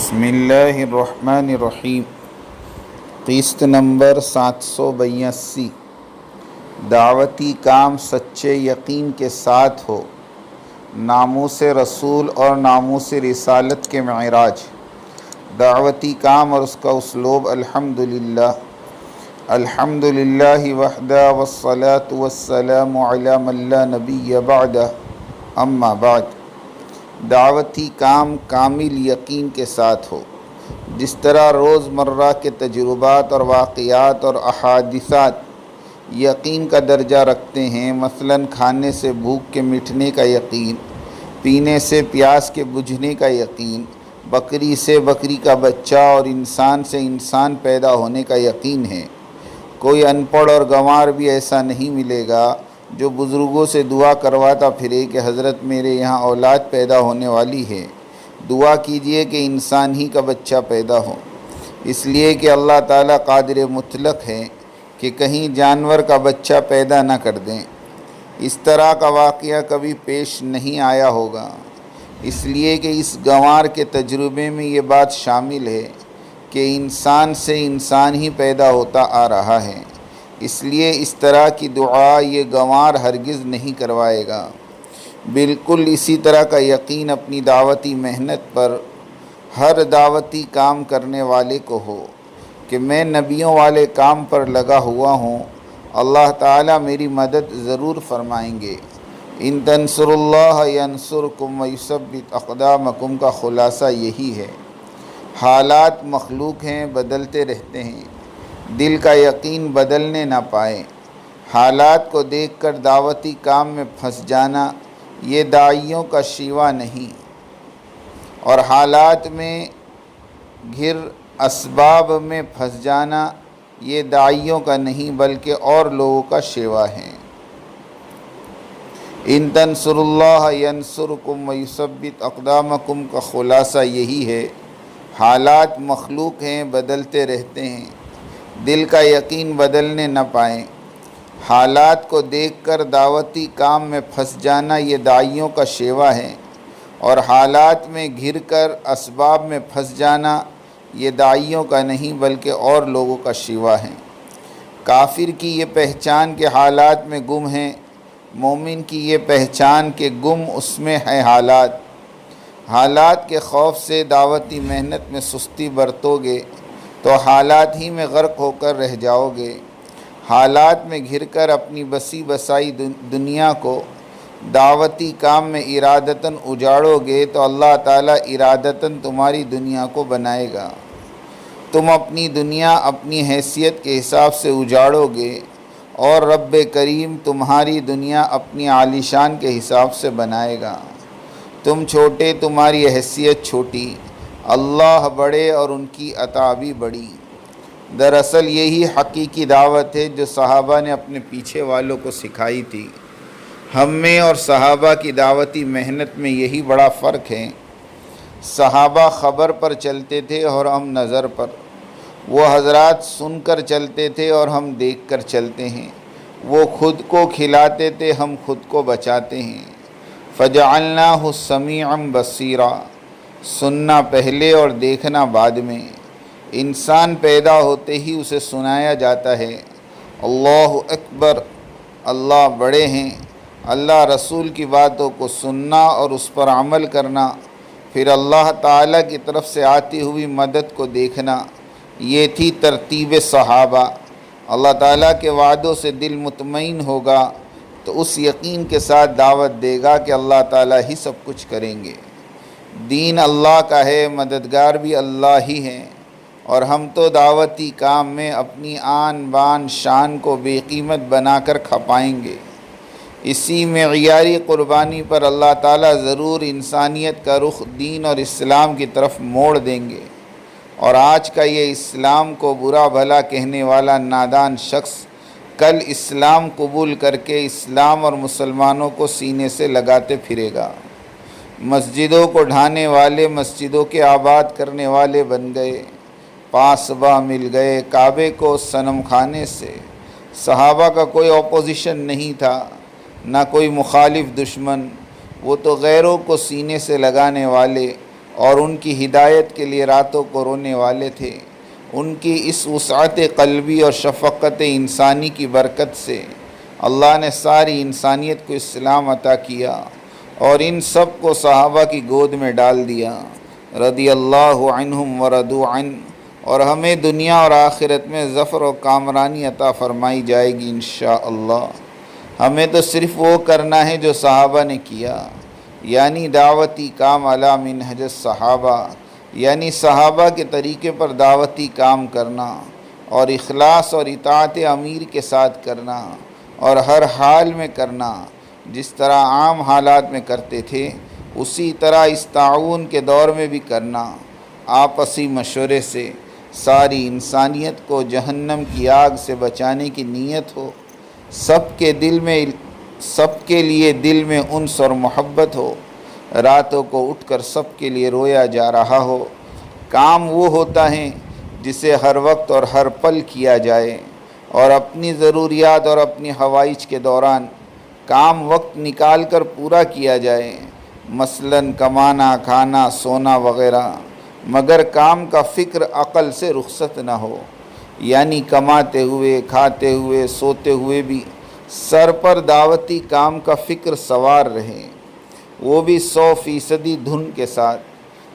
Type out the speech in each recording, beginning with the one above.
بسم اللہ الرحمن الرحیم۔ قسط نمبر 782۔ دعوتی کام سچے یقین کے ساتھ ہو، ناموس رسول اور ناموس رسالت کے معراج۔ دعوتی کام اور اس کا اسلوب۔ الحمدللہ الحمدللہ وحدہ والصلاة والسلام علی من لا نبی بعدہ، اما بعد۔ دعوتی کام کامل یقین کے ساتھ ہو، جس طرح روز مرہ کے تجربات اور واقعات اور احادثات یقین کا درجہ رکھتے ہیں۔ مثلاً کھانے سے بھوک کے مٹنے کا یقین، پینے سے پیاس کے بجھنے کا یقین، بکری سے بکری کا بچہ اور انسان سے انسان پیدا ہونے کا یقین ہے۔ کوئی ان پڑھ اور گنوار بھی ایسا نہیں ملے گا جو بزرگوں سے دعا کرواتا پھرے کہ حضرت میرے یہاں اولاد پیدا ہونے والی ہے، دعا کیجئے کہ انسان ہی کا بچہ پیدا ہو، اس لیے کہ اللہ تعالیٰ قادر مطلق ہے کہ کہیں جانور کا بچہ پیدا نہ کر دیں۔ اس طرح کا واقعہ کبھی پیش نہیں آیا ہوگا، اس لیے کہ اس گنوار کے تجربے میں یہ بات شامل ہے کہ انسان سے انسان ہی پیدا ہوتا آ رہا ہے، اس لیے اس طرح کی دعا یہ گنوار ہرگز نہیں کروائے گا۔ بالکل اسی طرح کا یقین اپنی دعوتی محنت پر ہر دعوتی کام کرنے والے کو ہو کہ میں نبیوں والے کام پر لگا ہوا ہوں، اللہ تعالیٰ میری مدد ضرور فرمائیں گے۔ ان تنصروا اللہ ینصرکم ویثبت اقدامکم کا خلاصہ یہی ہے۔ حالات مخلوق ہیں، بدلتے رہتے ہیں، دل کا یقین بدلنے نہ پائے۔ حالات کو دیکھ کر دعوتی کام میں پھنس جانا یہ داعیوں کا شیوا نہیں، اور حالات میں گھر اسباب میں پھنس جانا یہ داعیوں کا نہیں بلکہ اور لوگوں کا شیوا ہے۔ ان تنصروا اللہ ینصرکم ویثبت اقدامکم کا خلاصہ یہی ہے۔ حالات مخلوق ہیں، بدلتے رہتے ہیں، دل کا یقین بدلنے نہ پائیں۔ حالات کو دیکھ کر دعوتی کام میں پھنس جانا یہ داعیوں کا شیوا ہے، اور حالات میں گھر کر اسباب میں پھنس جانا یہ داعیوں کا نہیں بلکہ اور لوگوں کا شیوا ہے۔ کافر کی یہ پہچان کہ حالات میں گم ہیں، مومن کی یہ پہچان کہ گم اس میں ہے حالات۔ حالات کے خوف سے دعوتی محنت میں سستی برتو گے تو حالات ہی میں غرق ہو کر رہ جاؤ گے۔ حالات میں گھر کر اپنی بسی بسائی دنیا کو دعوتی کام میں ارادتاً اجاڑو گے تو اللہ تعالیٰ ارادتاً تمہاری دنیا کو بنائے گا۔ تم اپنی دنیا اپنی حیثیت کے حساب سے اجاڑو گے، اور رب کریم تمہاری دنیا اپنی عالیشان کے حساب سے بنائے گا۔ تم چھوٹے، تمہاری حیثیت چھوٹی، اللہ بڑے اور ان کی عطا بھی بڑی۔ دراصل یہی حقیقی دعوت ہے جو صحابہ نے اپنے پیچھے والوں کو سکھائی تھی۔ ہم میں اور صحابہ کی دعوتی محنت میں یہی بڑا فرق ہے۔ صحابہ خبر پر چلتے تھے اور ہم نظر پر، وہ حضرات سن کر چلتے تھے اور ہم دیکھ کر چلتے ہیں، وہ خود کو کھلاتے تھے، ہم خود کو بچاتے ہیں۔ فَجَعَلْنَاهُ سَمِيعًا بَصِيرًا، سننا پہلے اور دیکھنا بعد میں۔ انسان پیدا ہوتے ہی اسے سنایا جاتا ہے اللہ اکبر، اللہ بڑے ہیں۔ اللہ رسول کی باتوں کو سننا اور اس پر عمل کرنا، پھر اللہ تعالیٰ کی طرف سے آتی ہوئی مدد کو دیکھنا، یہ تھی ترتیب صحابہ۔ اللہ تعالیٰ کے وعدوں سے دل مطمئن ہوگا تو اس یقین کے ساتھ دعوت دے گا کہ اللہ تعالیٰ ہی سب کچھ کریں گے۔ دین اللہ کا ہے، مددگار بھی اللہ ہی ہیں، اور ہم تو دعوتی کام میں اپنی آن بان شان کو بے قیمت بنا کر کھپائیں گے۔ اسی معیاری قربانی پر اللہ تعالیٰ ضرور انسانیت کا رخ دین اور اسلام کی طرف موڑ دیں گے، اور آج کا یہ اسلام کو برا بھلا کہنے والا نادان شخص کل اسلام قبول کر کے اسلام اور مسلمانوں کو سینے سے لگاتے پھرے گا۔ مسجدوں کو ڈھانے والے مسجدوں کے آباد کرنے والے بن گئے، پاسباں مل گئے کعبے کو صنم خانے سے۔ صحابہ کا کوئی اپوزیشن نہیں تھا، نہ کوئی مخالف دشمن، وہ تو غیروں کو سینے سے لگانے والے اور ان کی ہدایت کے لیے راتوں کو رونے والے تھے۔ ان کی اس وسعت قلبی اور شفقت انسانی کی برکت سے اللہ نے ساری انسانیت کو اسلام عطا کیا اور ان سب کو صحابہ کی گود میں ڈال دیا، رضی اللہ عنہم ورضوا عنہ، اور ہمیں دنیا اور آخرت میں ظفر و کامرانی عطا فرمائی جائے گی انشاءاللہ۔ ہمیں تو صرف وہ کرنا ہے جو صحابہ نے کیا، یعنی دعوتی کام علی منہج الصحابہ، یعنی صحابہ کے طریقے پر دعوتی کام کرنا اور اخلاص اور اطاعت امیر کے ساتھ کرنا اور ہر حال میں کرنا، جس طرح عام حالات میں کرتے تھے اسی طرح اس تعاون کے دور میں بھی کرنا، آپسی مشورے سے ساری انسانیت کو جہنم کی آگ سے بچانے کی نیت ہو، سب کے لیے دل میں انس اور محبت ہو، راتوں کو اٹھ کر سب کے لیے رویا جا رہا ہو۔ کام وہ ہوتا ہے جسے ہر وقت اور ہر پل کیا جائے، اور اپنی ضروریات اور اپنی حوائج کے دوران کام وقت نکال کر پورا کیا جائے، مثلاً کمانا، کھانا، سونا وغیرہ، مگر کام کا فکر عقل سے رخصت نہ ہو، یعنی کماتے ہوئے، کھاتے ہوئے، سوتے ہوئے بھی سر پر دعوتی کام کا فکر سوار رہے، وہ بھی 100% دھن کے ساتھ،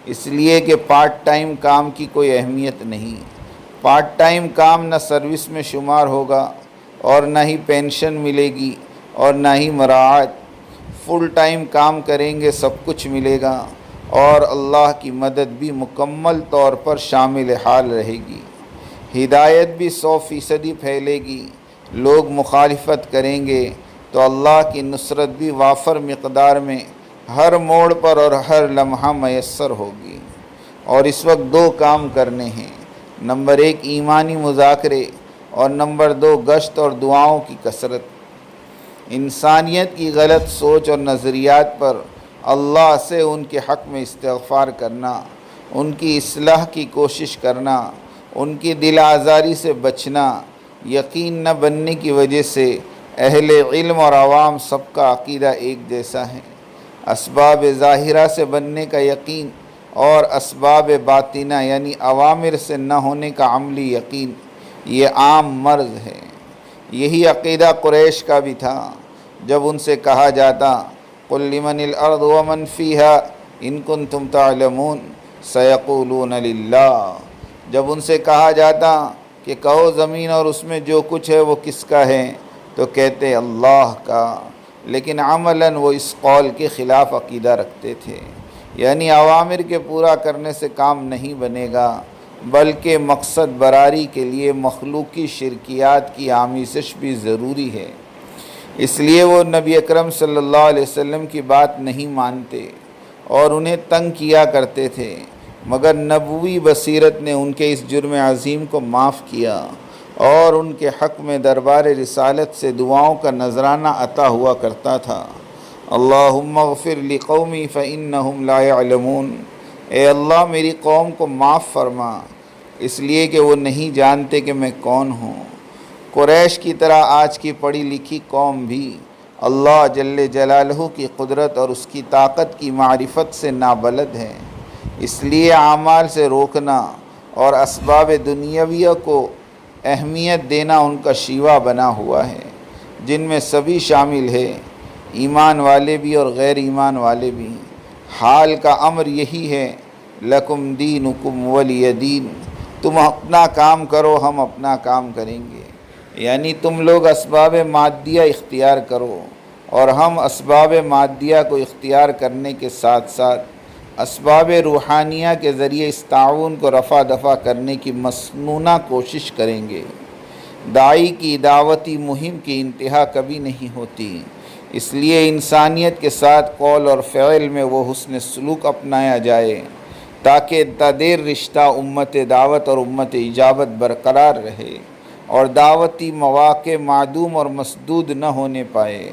اس لیے کہ پارٹ ٹائم کام کی کوئی اہمیت نہیں۔ پارٹ ٹائم کام نہ سروس میں شمار ہوگا اور نہ ہی پینشن ملے گی اور نہ ہی مراعات۔ فل ٹائم کام کریں گے سب کچھ ملے گا اور اللہ کی مدد بھی مکمل طور پر شامل حال رہے گی، ہدایت بھی 100% پھیلے گی۔ لوگ مخالفت کریں گے تو اللہ کی نصرت بھی وافر مقدار میں ہر موڑ پر اور ہر لمحہ میسر ہوگی۔ اور اس وقت 2 کام کرنے ہیں، نمبر 1 ایمانی مذاکرے اور نمبر 2 گشت اور دعاؤں کی کثرت۔ انسانیت کی غلط سوچ اور نظریات پر اللہ سے ان کے حق میں استغفار کرنا، ان کی اصلاح کی کوشش کرنا، ان کی دل آزاری سے بچنا، یقین نہ بننے کی وجہ سے اہل علم اور عوام سب کا عقیدہ ایک جیسا ہے۔ اسباب ظاہرہ سے بننے کا یقین اور اسباب باطنہ یعنی اوامر سے نہ ہونے کا عملی یقین، یہ عام مرض ہے۔ یہی عقیدہ قریش کا بھی تھا جب ان سے کہا جاتا قل لمن الارض ومن فیہا ان کنتم تعلمون سیقولون للہ، جب ان سے کہا جاتا کہ کہو زمین اور اس میں جو کچھ ہے وہ کس کا ہے، تو کہتے اللہ کا، لیکن عملاً وہ اس قول کے خلاف عقیدہ رکھتے تھے، یعنی اوامر کے پورا کرنے سے کام نہیں بنے گا، بلکہ مقصد براری کے لیے مخلوقی شرکیات کی آمیزش بھی ضروری ہے۔ اس لیے وہ نبی اکرم صلی اللہ علیہ وسلم کی بات نہیں مانتے اور انہیں تنگ کیا کرتے تھے، مگر نبوی بصیرت نے ان کے اس جرم عظیم کو معاف کیا اور ان کے حق میں دربار رسالت سے دعاؤں کا نذرانہ عطا ہوا کرتا تھا۔ اللہم اغفر لقومی فإنہم لا يعلمون، اے اللہ میری قوم کو معاف فرما اس لیے کہ وہ نہیں جانتے کہ میں کون ہوں۔ قریش کی طرح آج کی پڑھی لکھی قوم بھی اللہ جل جلالہ کی قدرت اور اس کی طاقت کی معرفت سے نابلد ہے، اس لیے اعمال سے روکنا اور اسباب دنیاویہ کو اہمیت دینا ان کا شیوا بنا ہوا ہے، جن میں سبھی شامل ہے، ایمان والے بھی اور غیر ایمان والے بھی۔ حال کا امر یہی ہے، لکم دینکم ولی دین، تم اپنا کام کرو ہم اپنا کام کریں گے، یعنی تم لوگ اسباب مادیہ اختیار کرو اور ہم اسباب مادیہ کو اختیار کرنے کے ساتھ ساتھ اسباب روحانیہ کے ذریعے اس تعاون کو رفع دفع کرنے کی مسنونہ کوشش کریں گے۔ داعی کی دعوتی مہم کی انتہا کبھی نہیں ہوتی، اس لیے انسانیت کے ساتھ قول اور فعل میں وہ حسن سلوک اپنایا جائے تاکہ تدیر رشتہ امت دعوت اور امت اجابت برقرار رہے اور دعوتی مواقع معدوم اور مسدود نہ ہونے پائے۔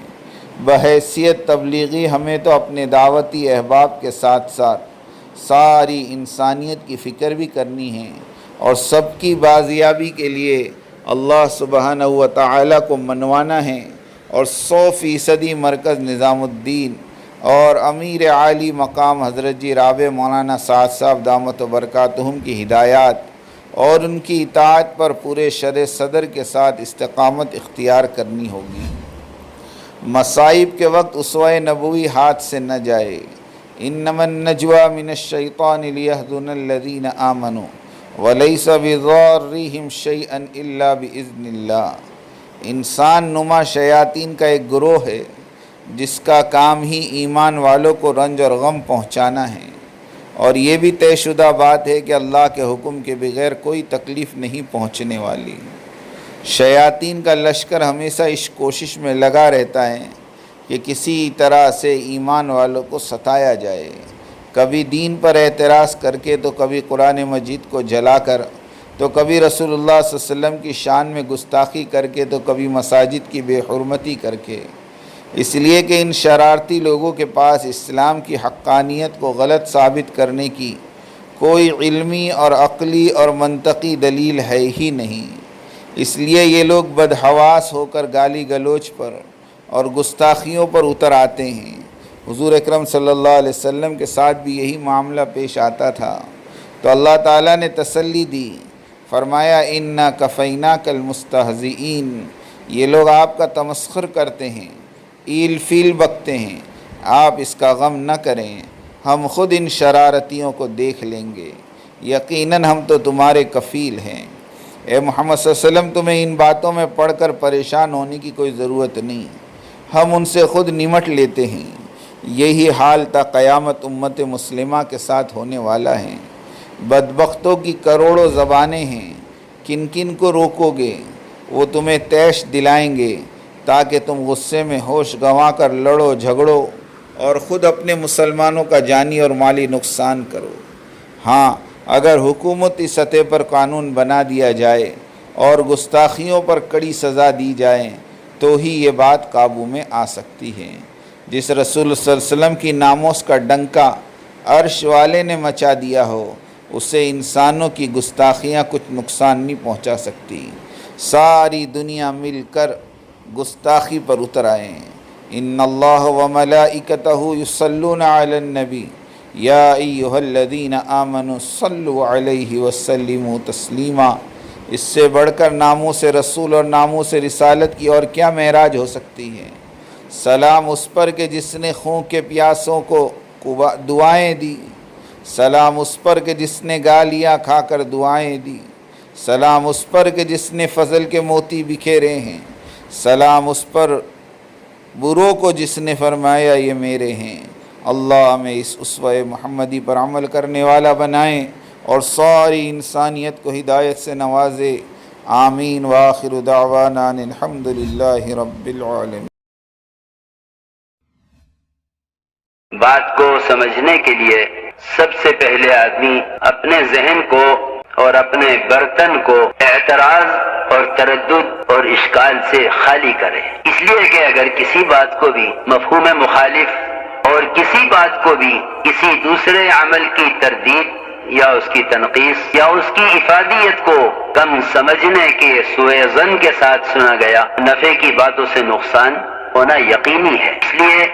بحیثیت تبلیغی ہمیں تو اپنے دعوتی احباب کے ساتھ ساتھ ساری انسانیت کی فکر بھی کرنی ہے اور سب کی بازیابی کے لیے اللہ سبحانہ و تعالیٰ کو منوانا ہے، اور 100% مرکز نظام الدین اور امیر عالی مقام حضرت جی رابع مولانا سعد صاحب دامت و برکاتہم کی ہدایات اور ان کی اطاعت پر پورے شرح صدر کے ساتھ استقامت اختیار کرنی ہوگی۔ مصائب کے وقت اسوہ نبوی ہاتھ سے نہ جائے۔ انما النجوى من الشیطان لیحزن الذین آمنوا ولیس بضارهم شیئا الا باذن اللہ۔ انسان نما شیاطین کا ایک گروہ ہے جس کا کام ہی ایمان والوں کو رنج اور غم پہنچانا ہے، اور یہ بھی طے شدہ بات ہے کہ اللہ کے حکم کے بغیر کوئی تکلیف نہیں پہنچنے والی۔ شیاطین کا لشکر ہمیشہ اس کوشش میں لگا رہتا ہے کہ کسی طرح سے ایمان والوں کو ستایا جائے، کبھی دین پر اعتراض کر کے، تو کبھی قرآن مجید کو جلا کر، تو کبھی رسول اللہ صلی اللہ علیہ وسلم کی شان میں گستاخی کر کے، تو کبھی مساجد کی بے حرمتی کر کے۔ اس لیے کہ ان شرارتی لوگوں کے پاس اسلام کی حقانیت کو غلط ثابت کرنے کی کوئی علمی اور عقلی اور منطقی دلیل ہے ہی نہیں۔ اس لیے یہ لوگ بدحواس ہو کر گالی گلوچ پر اور گستاخیوں پر اتر آتے ہیں۔ حضور اکرم صلی اللہ علیہ وسلم کے ساتھ بھی یہی معاملہ پیش آتا تھا، تو اللہ تعالیٰ نے تسلی دی، فرمایا اِنَّا کَفَيْنَاكَ الْمُسْتَهْزِئِينَ، یہ لوگ آپ کا تمسخر کرتے ہیں، ایل فیل بکتے ہیں، آپ اس کا غم نہ کریں، ہم خود ان شرارتیوں کو دیکھ لیں گے، یقیناً ہم تو تمہارے کفیل ہیں۔ اے محمد صلی اللہ علیہ وسلم، تمہیں ان باتوں میں پڑھ کر پریشان ہونے کی کوئی ضرورت نہیں، ہم ان سے خود نمٹ لیتے ہیں۔ یہی حال تا قیامت امت مسلمہ کے ساتھ ہونے والا ہے۔ بدبختوں کی کروڑوں زبانیں ہیں، کن کن کو روکو گے؟ وہ تمہیں طیش دلائیں گے تاکہ تم غصے میں ہوش گنوا کر لڑو جھگڑو اور خود اپنے مسلمانوں کا جانی اور مالی نقصان کرو۔ ہاں، اگر حکومتی سطح پر قانون بنا دیا جائے اور گستاخیوں پر کڑی سزا دی جائے تو ہی یہ بات قابو میں آ سکتی ہے۔ جس رسول صلی اللہ علیہ وسلم کی ناموس کا ڈنکا عرش والے نے مچا دیا ہو، اسے انسانوں کی گستاخیاں کچھ نقصان نہیں پہنچا سکتی۔ ساری دنیا مل کر گستاخی پر اتر آئے۔ ان اللہ وملائکتہ یصلون علی النبی یا ایھا الذین آمنوا صلوا علیہ وسلموا تسلیما۔ اس سے بڑھ کر ناموس رسول اور ناموس رسالت کی اور کیا معراج ہو سکتی ہے؟ سلام اس پر کہ جس نے خون کے پیاسوں کو دعائیں دی، سلام اس پر کہ جس نے گالیاں کھا کر دعائیں دی، سلام اس پر کہ جس نے فضل کے موتی بکھیرے ہیں، سلام اس پر بروں کو جس نے فرمایا یہ میرے ہیں۔ اللہ ہمیں اس اسوہ محمدی پر عمل کرنے والا بنائیں اور ساری انسانیت کو ہدایت سے نوازے۔ آمین۔ وآخر دعوانا ان الحمد للہ رب العالمین۔ بات کو سمجھنے کے لیے سب سے پہلے آدمی اپنے ذہن کو اور اپنے برتن کو اعتراض اور تردد اور اشکال سے خالی کرے، اس لیے کہ اگر کسی بات کو بھی مفہوم مخالف اور کسی بات کو بھی کسی دوسرے عمل کی تردید یا اس کی تنقیص یا اس کی افادیت کو کم سمجھنے کے سوء ظن کے ساتھ سنا گیا، نفع کی باتوں سے نقصان ہونا یقینی ہے۔ اس لیے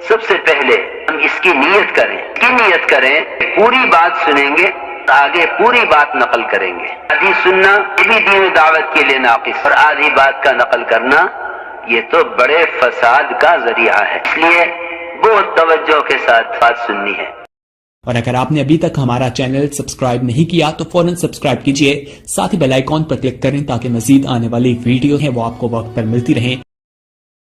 سب سے پہلے ہم اس کی نیت کریں، پوری بات سنیں گے، آگے پوری بات نقل کریں گے۔ آدھی سننا یہ بھی دین و دعوت کے لیے ناقص، اور آدھی بات کا نقل کرنا یہ تو بڑے فساد کا ذریعہ ہے۔ اس لیے بہت توجہ کے ساتھ بات سننی ہے۔ اور اگر آپ نے ابھی تک ہمارا چینل سبسکرائب نہیں کیا تو فوراً سبسکرائب کیجئے، ساتھ ہی بیل آئیکن پر کلک کریں تاکہ مزید آنے والی ویڈیو ہیں وہ آپ کو وقت پر ملتی رہیں۔